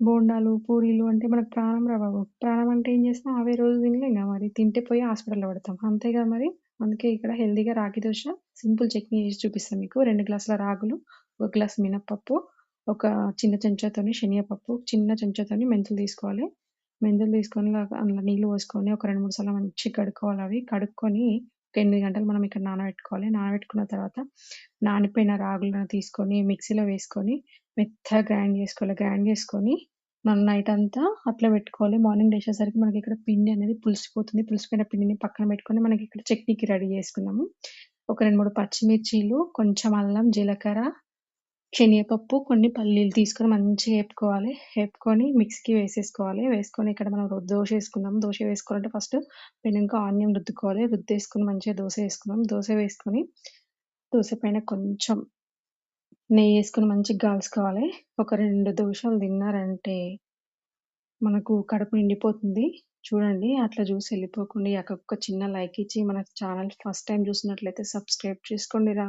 బోండాలు, పూరీలు అంటే మనకు ప్రాణం రా బాబు. ప్రాణం అంటే ఏం చేస్తాం? అవే రోజు తినలేంగా మరి. తింటే పోయి హాస్పిటల్‌లో పడతాం. అంతే కదా మరి. అందుకే ఇక్కడ హెల్తీగా రాగి దోశ సింపుల్ చట్నీ చేసి చూపిస్తా మీకు. 2 గ్లాసుల రాగులు, 1 గ్లాస్ మినపప్పు, ఒక చిన్న చెంచాతోని శనగపప్పు, చిన్న చెంచాతోని మెంతులు తీసుకోవాలి. మెంతులు తీసుకొని అందులో నీళ్లు పోసుకొని ఒక 2, 3 సార్లు మంచిగా కడుక్కోవాలి అవి. కడుక్కొని ఒక 8 గంటలు మనం ఇక్కడ నానబెట్టుకోవాలి. నానబెట్టుకున్న తర్వాత నానిపోయిన రాగులను తీసుకొని మిక్సీలో వేసుకొని మెత్తగా గ్రైండ్ చేసుకోవాలి. గ్రైండ్ చేసుకొని మనం నైట్ అంతా అట్లా పెట్టుకోవాలి. మార్నింగ్ లేచేసరికి మనకి ఇక్కడ పిండి అనేది పులిసిపోతుంది. పులిసిపోయిన పిండిని పక్కన పెట్టుకొని మనకి ఇక్కడ చట్నీకి రెడీ చేసుకుందాము. ఒక 2, 3 పచ్చిమిర్చీలు, కొంచెం అల్లం, జీలకర్ర, శనగపప్పు, కొన్ని పల్లీలు తీసుకొని మంచిగా ఏపుకోవాలి. ఏపుకొని మిక్సీకి వేసేసుకోవాలి. వేసుకొని ఇక్కడ మనం దోస వేసుకుందాం. దోస వేసుకోవాలంటే ఫస్ట్ పెనంకి ఆనియన్ రుద్దుకోవాలి. రుద్దేసుకొని మంచిగా దోస వేసుకుందాం. దోస వేసుకొని దోస పైన కొంచెం నెయ్యేసుకొని మంచిగా కాల్చుకోవాలి. ఒక 2 దోసలు తిన్నారంటే మనకు కడుపు నిండిపోతుంది. చూడండి అట్లా చూసి ఎళ్ళిపోకండి. అక్కడొక చిన్న లైక్ ఇచ్చి మన ఛానల్ ఫస్ట్ టైమ్ చూసినట్లయితే సబ్స్క్రైబ్ చేసుకోండిరా.